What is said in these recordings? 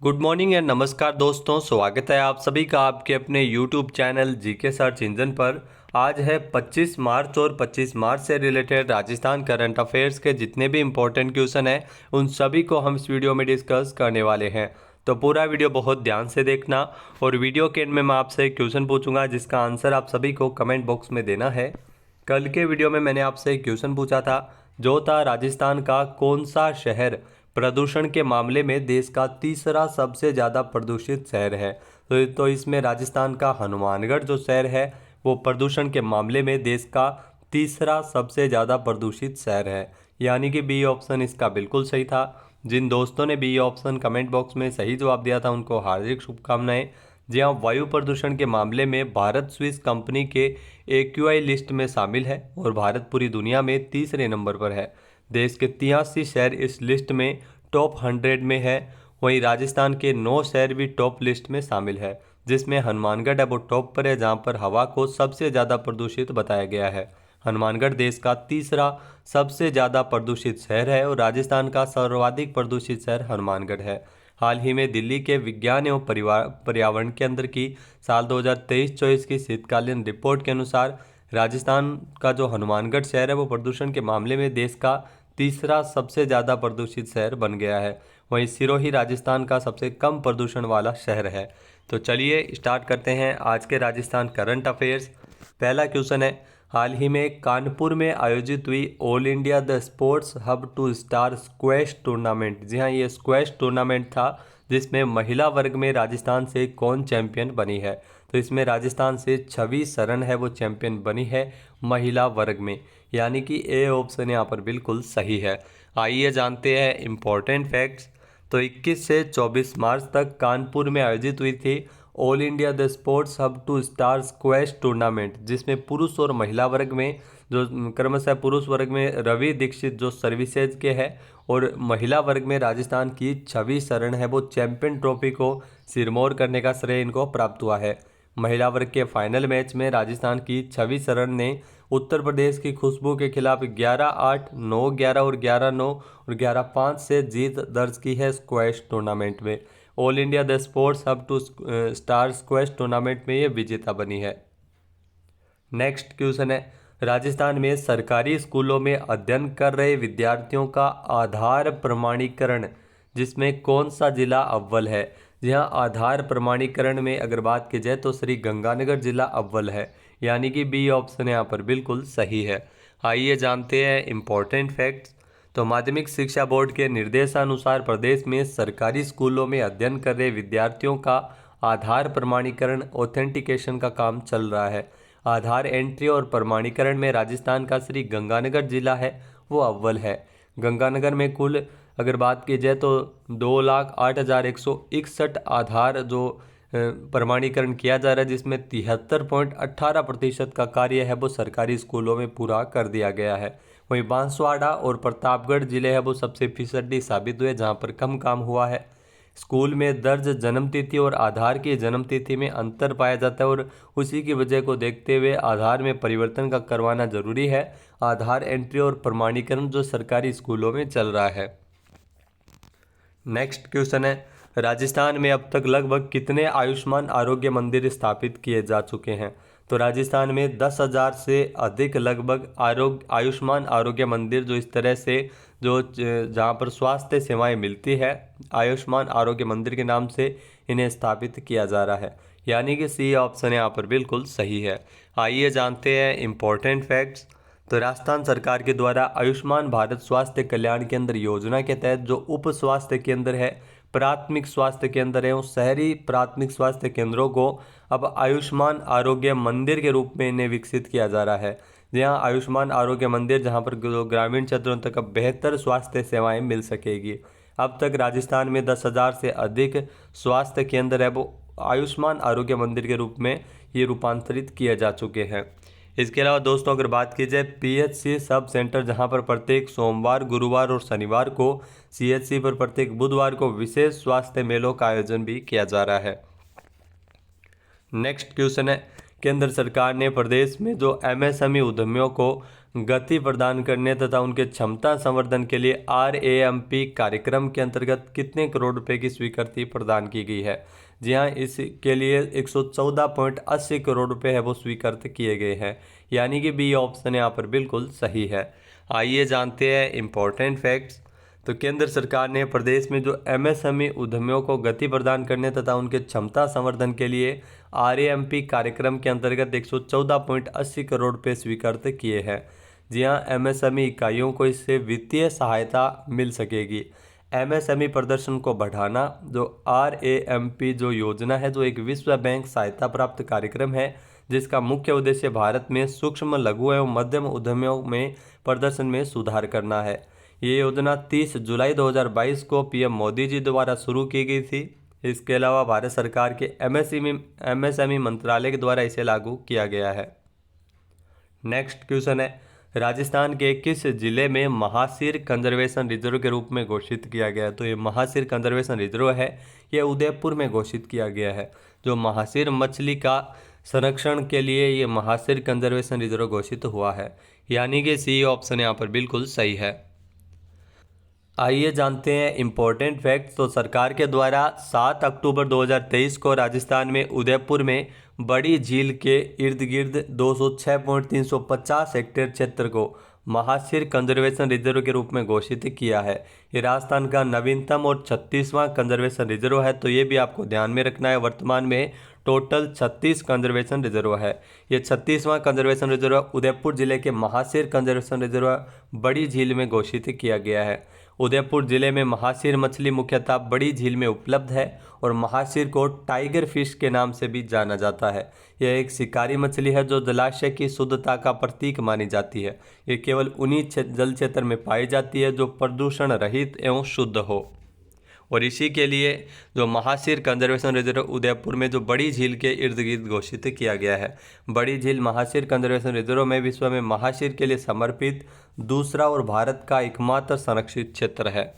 Good morning and नमस्कार दोस्तों, स्वागत है आप सभी का आपके अपने YouTube channel GK search engine पर। आज है 25 मार्च और 25 मार्च से रिलेटेड राजस्थान करंट अफेयर्स के जितने भी इम्पोर्टेंट क्वेश्चन हैं उन सभी को हम इस वीडियो में डिस्कस करने वाले हैं। तो पूरा वीडियो बहुत ध्यान से देखना और वीडियो के एंड में मैं आपसे एक क्वेश्चन पूछूंगा जिसका आंसर आप सभी को कमेंट बॉक्स में देना है। कल के वीडियो में मैंने आपसे एक क्वेश्चन पूछा था जो था राजस्थान का कौन सा शहर प्रदूषण के मामले में देश का तीसरा सबसे ज़्यादा प्रदूषित शहर है। तो इसमें राजस्थान का हनुमानगढ़ जो शहर है वो प्रदूषण के मामले में देश का तीसरा सबसे ज़्यादा प्रदूषित शहर है, यानी कि बी ऑप्शन इसका बिल्कुल सही था। जिन दोस्तों ने बी ऑप्शन कमेंट बॉक्स में सही जवाब दिया था उनको हार्दिक शुभकामनाएं। जी हाँ, वायु प्रदूषण के मामले में भारत स्विस कंपनी के एक्यूआई लिस्ट में शामिल है और भारत पूरी दुनिया में तीसरे नंबर पर है। देश के 83 शहर इस लिस्ट में टॉप 100 में है। वहीं राजस्थान के 9 शहर भी टॉप लिस्ट में शामिल है, जिसमें हनुमानगढ़ है वो टॉप पर है, जहां पर हवा को सबसे ज़्यादा प्रदूषित बताया गया है। हनुमानगढ़ देश का तीसरा सबसे ज़्यादा प्रदूषित शहर है और राजस्थान का सर्वाधिक प्रदूषित शहर हनुमानगढ़ है। हाल ही में दिल्ली के विज्ञान एवं पर्यावरण केंद्र की साल 2023-24 की शीतकालीन रिपोर्ट के अनुसार राजस्थान का जो हनुमानगढ़ शहर है वो प्रदूषण के मामले में देश का तीसरा सबसे ज़्यादा प्रदूषित शहर बन गया है। वहीं सिरोही राजस्थान का सबसे कम प्रदूषण वाला शहर है। तो चलिए स्टार्ट करते हैं आज के राजस्थान करंट अफेयर्स। पहला क्वेश्चन है, हाल ही में कानपुर में आयोजित हुई all India the sports hub two star squash tournament, जी हाँ ये स्क्वैश टूर्नामेंट था जिसमें महिला वर्ग में राजस्थान से कौन चैंपियन बनी है। तो इसमें राजस्थान से छवि शरण है वो चैंपियन बनी है महिला वर्ग में, यानी कि ए ऑप्शन यहाँ पर बिल्कुल सही है। आइए जानते हैं इम्पोर्टेंट फैक्ट्स। तो 21 से 24 मार्च तक कानपुर में आयोजित हुई थी all India the sports hub two star squash tournament, जिसमें पुरुष और महिला वर्ग में जो क्रमशः पुरुष वर्ग में रवि दीक्षित जो सर्विसेज के हैं और महिला वर्ग में राजस्थान की छवि शरण है वो चैंपियन ट्रॉफी को सिरमौर करने का श्रेय इनको प्राप्त हुआ है। महिला वर्ग के फाइनल मैच में राजस्थान की छवि शरण ने उत्तर प्रदेश की खुशबू के खिलाफ 11-8, 9-11 और 11-9 और 11-5 से जीत दर्ज की है स्क्वैश टूर्नामेंट में। All India the sports hub two star squash tournament में ये विजेता बनी है। नेक्स्ट क्वेश्चन है, राजस्थान में सरकारी स्कूलों में अध्ययन कर रहे विद्यार्थियों का आधार प्रमाणीकरण जिसमें कौन सा जिला अव्वल है। जी हाँ, आधार प्रमाणीकरण में अगर बात की जाए तो श्री गंगानगर जिला अव्वल है, यानी कि बी ऑप्शन यहाँ पर बिल्कुल सही है। आइए जानते हैं इम्पोर्टेंट फैक्ट्स। तो माध्यमिक शिक्षा बोर्ड के निर्देशानुसार प्रदेश में सरकारी स्कूलों में अध्ययन कर रहे विद्यार्थियों का आधार प्रमाणीकरण ऑथेंटिकेशन का काम चल रहा है। आधार एंट्री और प्रमाणीकरण में राजस्थान का श्री गंगानगर जिला है वो अव्वल है। गंगानगर में कुल अगर बात की जाए तो 2,08,161 आधार जो प्रमाणीकरण किया जा रहा है, जिसमें 73.18% का कार्य है वो सरकारी स्कूलों में पूरा कर दिया गया है। वहीं बांसवाड़ा और प्रतापगढ़ जिले है वो सबसे फिसड्डी साबित हुए जहां पर कम काम हुआ है। स्कूल में दर्ज जन्मतिथि और आधार की जन्मतिथि में अंतर पाया जाता है और उसी की वजह को देखते हुए आधार में परिवर्तन का करवाना जरूरी है। आधार एंट्री और प्रमाणीकरण जो सरकारी स्कूलों में चल रहा है। नेक्स्ट क्वेश्चन है, राजस्थान में अब तक लगभग कितने आयुष्मान आरोग्य मंदिर स्थापित किए जा चुके हैं। तो राजस्थान में 10,000 से अधिक लगभग आयुष्मान आरोग्य मंदिर जो इस तरह से जो जहाँ पर स्वास्थ्य सेवाएं मिलती है आयुष्मान आरोग्य मंदिर के नाम से इन्हें स्थापित किया जा रहा है, यानी कि सी ऑप्शन यहाँ पर बिल्कुल सही है। आइए जानते हैं इम्पोर्टेंट फैक्ट्स। तो राजस्थान सरकार के द्वारा आयुष्मान भारत स्वास्थ्य कल्याण केंद्र योजना के तहत जो उप स्वास्थ्य केंद्र है, प्राथमिक स्वास्थ्य केंद्र है, उस शहरी प्राथमिक स्वास्थ्य केंद्रों को अब आयुष्मान आरोग्य मंदिर के रूप में इन्हें विकसित किया जा रहा है। जहाँ आयुष्मान आरोग्य मंदिर जहाँ पर ग्रामीण क्षेत्रों तक अब बेहतर स्वास्थ्य सेवाएं मिल सकेगी। अब तक राजस्थान में 10,000 से अधिक स्वास्थ्य केंद्र है वो आयुष्मान आरोग्य मंदिर के रूप में ये रूपांतरित किए जा चुके हैं। इसके अलावा दोस्तों अगर बात की जाए पीएचसी सब सेंटर, जहां पर प्रत्येक सोमवार, गुरुवार और शनिवार को, सीएचसी पर प्रत्येक बुधवार को विशेष स्वास्थ्य मेलों का आयोजन भी किया जा रहा है। नेक्स्ट क्वेश्चन है, केंद्र सरकार ने प्रदेश में जो एमएसएमई उद्यमियों को गति प्रदान करने तथा उनके क्षमता संवर्धन के लिए RAMP कार्यक्रम के अंतर्गत कितने करोड़ रुपए की स्वीकृति प्रदान की गई है। जी हाँ, इसके लिए 114.80 करोड़ रुपए है वो स्वीकृत किए गए हैं, यानी कि बी ऑप्शन यहाँ पर बिल्कुल सही है। आइए जानते हैं इम्पोर्टेंट फैक्ट्स। तो केंद्र सरकार ने प्रदेश में जो एमएसएमई उद्यमियों को गति प्रदान करने तथा उनके क्षमता संवर्धन के लिए RAMP कार्यक्रम के अंतर्गत 114.80 करोड़ रुपये स्वीकृत किए हैं। जी हाँ, एमएसएमई इकाइयों को इससे वित्तीय सहायता मिल सकेगी। एमएसएमई प्रदर्शन को बढ़ाना, जो RAMP जो योजना है, जो एक विश्व बैंक सहायता प्राप्त कार्यक्रम है जिसका मुख्य उद्देश्य भारत में सूक्ष्म, लघु एवं मध्यम उद्यमियों में प्रदर्शन में सुधार करना है। ये योजना 30 जुलाई 2022 को PM मोदी जी द्वारा शुरू की गई थी। इसके अलावा भारत सरकार के MSME मंत्रालय के द्वारा इसे लागू किया गया है। नेक्स्ट क्वेश्चन है, राजस्थान के किस जिले में महासिर कंजर्वेशन रिजर्व के रूप में घोषित किया गया है। तो ये महासिर कंजर्वेशन रिजर्व है, ये उदयपुर में घोषित किया गया है। जो महासिर मछली का संरक्षण के लिए ये महासिर कंजर्वेशन रिजर्व घोषित हुआ है, यानी कि सी ऑप्शन यहाँ पर बिल्कुल सही है। आइए जानते हैं इम्पोर्टेंट फैक्ट्स। तो सरकार के द्वारा 7 अक्टूबर 2023 को राजस्थान में उदयपुर में बड़ी झील के इर्द गिर्द 206.350 हेक्टेयर क्षेत्र को महासिर कंजर्वेशन रिजर्व के रूप में घोषित किया है। ये राजस्थान का नवीनतम और 36वां कंजर्वेशन रिजर्व है। तो ये भी आपको ध्यान में रखना है। वर्तमान में टोटल 36 कंजर्वेशन रिजर्व है। ये 36वां कंजर्वेशन रिजर्व उदयपुर जिले के महासिर कंजर्वेशन रिजर्व बड़ी झील में घोषित किया गया है। उदयपुर जिले में महासिर मछली मुख्यतः बड़ी झील में उपलब्ध है और महासिर को टाइगर फिश के नाम से भी जाना जाता है। यह एक शिकारी मछली है जो जलाशय की शुद्धता का प्रतीक मानी जाती है। ये केवल उन्हीं जल क्षेत्र में पाई जाती है जो प्रदूषण रहित एवं शुद्ध हो, और इसी के लिए जो महासिर कंजर्वेशन रिजर्व उदयपुर में जो बड़ी झील के इर्द गिर्द घोषित किया गया है। बड़ी झील महासिर कंजर्वेशन रिजर्व में विश्व में महासिर के लिए समर्पित दूसरा और भारत का एकमात्र संरक्षित क्षेत्र है।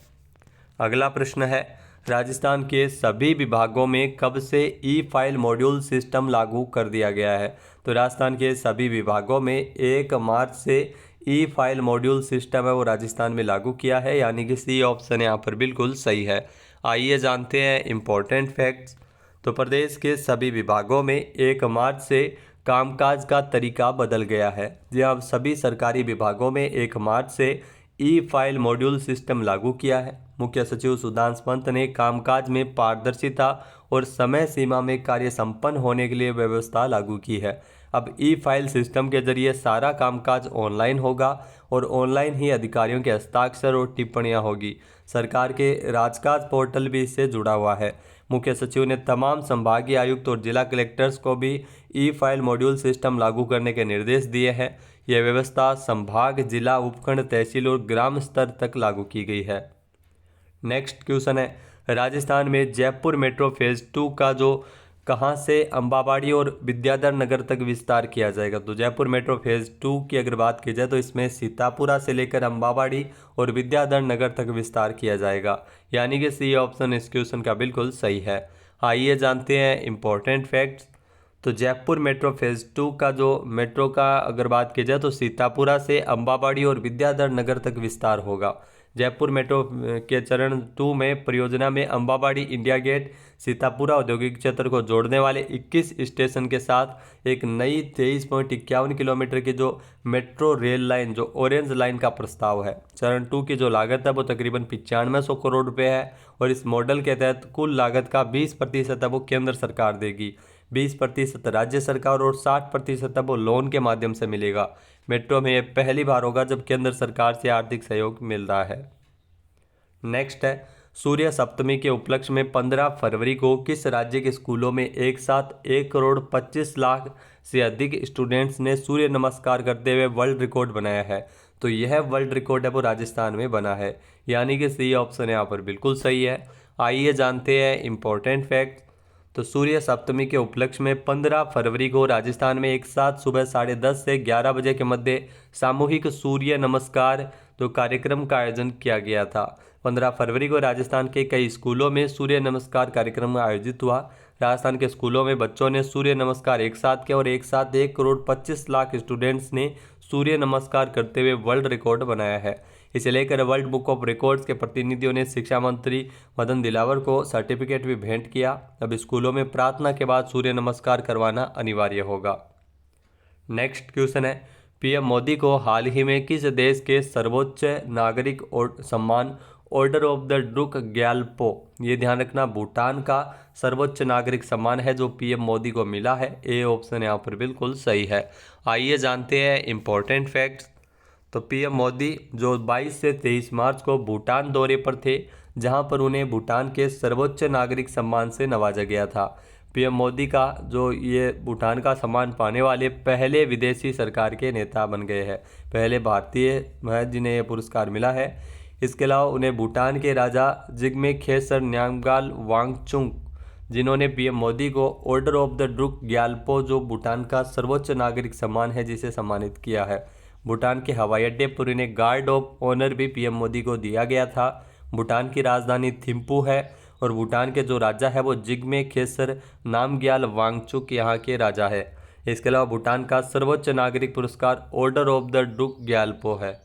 अगला प्रश्न है, राजस्थान के सभी विभागों में कब से ई-फाइल मॉड्यूल सिस्टम लागू कर दिया गया है। तो राजस्थान के सभी विभागों में 1 मार्च से ई-फाइल मॉड्यूल सिस्टम है वो राजस्थान में लागू किया है, यानी कि सी ऑप्शन यहाँ पर बिल्कुल सही है। आइए जानते हैं इम्पोर्टेंट फैक्ट्स। तो प्रदेश के सभी विभागों में 1 मार्च से कामकाज का तरीका बदल गया है। जी अब सभी सरकारी विभागों में 1 मार्च से ई-फाइल मॉड्यूल सिस्टम लागू किया है। मुख्य सचिव सुधांशु पंत ने कामकाज में पारदर्शिता और समय सीमा में कार्य संपन्न होने के लिए व्यवस्था लागू की है। अब ई-फाइल सिस्टम के जरिए सारा कामकाज ऑनलाइन होगा और ऑनलाइन ही अधिकारियों के हस्ताक्षर और टिप्पणियां होगी। सरकार के राजकाज पोर्टल भी इससे जुड़ा हुआ है। मुख्य सचिव ने तमाम संभागीय आयुक्त और जिला कलेक्टर्स को भी ई-फाइल मॉड्यूल सिस्टम लागू करने के निर्देश दिए हैं। यह व्यवस्था संभाग, जिला, उपखंड, तहसील और ग्राम स्तर तक लागू की गई है। नेक्स्ट क्वेश्चन है, राजस्थान में जयपुर मेट्रो फेज 2 का जो कहां से अम्बाबाड़ी और विद्याधर नगर तक विस्तार किया जाएगा। तो जयपुर मेट्रो फेज 2 की अगर बात की जाए तो इसमें सीतापुरा से लेकर अम्बाबाड़ी और विद्याधर नगर तक विस्तार किया जाएगा, यानी कि सी ऑप्शन इस क्वेश्चन का बिल्कुल सही है। आइए जानते हैं इम्पोर्टेंट फैक्ट्स। तो जयपुर मेट्रो फेज 2 का जो मेट्रो का अगर बात की जाए तो सीतापुरा से अम्बाबाड़ी और विद्याधर नगर तक विस्तार होगा। जयपुर मेट्रो के चरण 2 में परियोजना में अम्बाबाड़ी, इंडिया गेट, सीतापुरा औद्योगिक क्षेत्र को जोड़ने वाले 21 स्टेशन के साथ एक नई 23.51 किलोमीटर की जो मेट्रो रेल लाइन, जो ऑरेंज लाइन का प्रस्ताव है। चरण 2 की जो लागत है वो तकरीबन 9500 करोड़ रुपए है और इस मॉडल के तहत कुल लागत का 20% है वो केंद्र सरकार देगी, 20% राज्य सरकार और 60% है वो लोन के माध्यम से मिलेगा। मेट्रो में ये पहली बार होगा जब केंद्र सरकार से आर्थिक सहयोग मिल रहा है। नेक्स्ट है, सूर्य सप्तमी के उपलक्ष्य में 15 फरवरी को किस राज्य के स्कूलों में एक साथ 1 करोड़ 25 लाख से अधिक स्टूडेंट्स ने सूर्य नमस्कार करते हुए वर्ल्ड रिकॉर्ड बनाया है। तो यह वर्ल्ड रिकॉर्ड है वो राजस्थान में बना है, यानी कि सी ऑप्शन यहाँ पर बिल्कुल सही है। आइए जानते हैं इम्पोर्टेंट फैक्ट। तो सूर्य सप्तमी के उपलक्ष्य में 15 फरवरी को राजस्थान में एक साथ सुबह 10:30 से 11 बजे के मध्य सामूहिक सूर्य नमस्कार तो कार्यक्रम का आयोजन किया गया था। 15 फरवरी को राजस्थान के कई स्कूलों में सूर्य नमस्कार कार्यक्रम आयोजित हुआ। राजस्थान के स्कूलों में बच्चों ने सूर्य नमस्कार एक साथ किया और एक साथ 1,25,00,000 स्टूडेंट्स ने सूर्य नमस्कार करते हुए वर्ल्ड रिकॉर्ड बनाया है। इसे लेकर वर्ल्ड बुक ऑफ रिकॉर्ड्स के प्रतिनिधियों ने शिक्षा मंत्री मदन दिलावर को सर्टिफिकेट भी भेंट किया। अब स्कूलों में प्रार्थना के बाद सूर्य नमस्कार करवाना अनिवार्य होगा। नेक्स्ट क्वेश्चन है, पीएम मोदी को हाल ही में किस देश के सर्वोच्च नागरिक सम्मान order of the Druk Gyalpo, ये ध्यान रखना, भूटान का सर्वोच्च नागरिक सम्मान है जो पीएम मोदी को मिला है। ए ऑप्शन यहाँ पर बिल्कुल सही है। आइए जानते हैं इंपॉर्टेंट फैक्ट्स। तो पीएम मोदी जो 22 से 23 मार्च को भूटान दौरे पर थे, जहां पर उन्हें भूटान के सर्वोच्च नागरिक सम्मान से नवाजा गया था। पीएम मोदी का जो ये भूटान का सम्मान पाने वाले पहले विदेशी सरकार के नेता बन गए हैं, पहले भारतीय हैं जिन्हें यह पुरस्कार मिला है। इसके अलावा उन्हें भूटान के राजा जिग्मे खेसर न्यामगाल वांगचुक, जिन्होंने पीएम मोदी को order of the Druk Gyalpo, जो भूटान का सर्वोच्च नागरिक सम्मान है, जिसे सम्मानित किया है। भूटान के हवाई अड्डे पर इन्हें गार्ड ऑफ ऑनर भी पीएम मोदी को दिया गया था। भूटान की राजधानी थिम्पू है और भूटान के जो राजा है वो जिग्मे खेसर नामग्याल वांगचुक यहाँ के राजा है। इसके अलावा भूटान का सर्वोच्च नागरिक पुरस्कार order of the Druk Gyalpo है।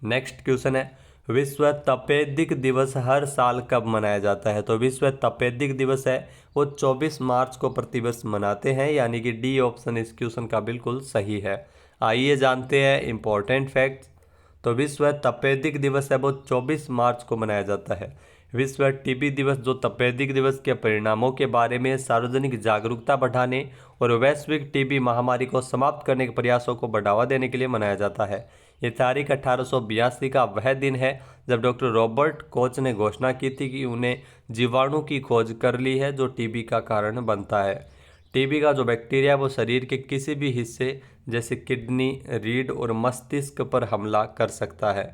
नेक्स्ट क्वेश्चन है, विश्व तपेदिक दिवस हर साल कब मनाया जाता है? तो विश्व तपेदिक दिवस है वो 24 मार्च को प्रतिवर्ष मनाते हैं, यानी कि डी ऑप्शन इस क्वेश्चन का बिल्कुल सही है। आइए जानते हैं इंपॉर्टेंट फैक्ट्स। तो विश्व तपेदिक दिवस है वो 24 मार्च को मनाया जाता है। विश्व टीबी दिवस जो तपेदिक दिवस के परिणामों के बारे में सार्वजनिक जागरूकता बढ़ाने और वैश्विक टीबी महामारी को समाप्त करने के प्रयासों को बढ़ावा देने के लिए मनाया जाता है। ये तारीख 1882 का वह दिन है जब डॉक्टर रॉबर्ट कोच ने घोषणा की थी कि उन्हें जीवाणु की खोज कर ली है जो टीबी का कारण बनता है। टीबी का जो बैक्टीरिया वो शरीर के किसी भी हिस्से जैसे किडनी, रीढ़ और मस्तिष्क पर हमला कर सकता है।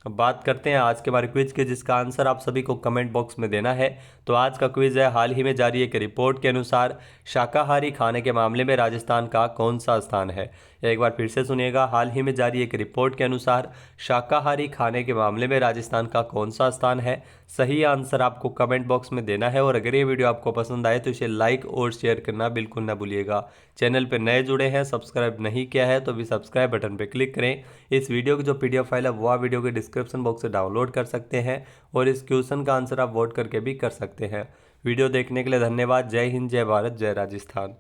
अब बात करते हैं आज के हमारे क्विज के, जिसका आंसर आप सभी को कमेंट बॉक्स में देना है। तो आज का क्विज है, हाल ही में जारी एक रिपोर्ट के अनुसार शाकाहारी खाने के मामले में राजस्थान का कौन सा स्थान है? एक बार फिर से सुनिएगा, हाल ही में जारी एक रिपोर्ट के अनुसार शाकाहारी खाने के मामले में राजस्थान का कौन सा स्थान है? सही आंसर आपको कमेंट बॉक्स में देना है और अगर ये वीडियो आपको पसंद आए तो इसे लाइक और शेयर करना बिल्कुल ना भूलिएगा। चैनल पर नए जुड़े हैं, सब्सक्राइब नहीं किया है तो भी सब्सक्राइब बटन पर क्लिक करें। इस वीडियो की जो PDF फाइल है वो आप वीडियो के डिस्क्रिप्शन बॉक्स से डाउनलोड कर सकते हैं और इस क्वेश्चन का आंसर आप वोट करके भी कर सकते हैं। वीडियो देखने के लिए धन्यवाद। जय हिंद, जय भारत, जय राजस्थान।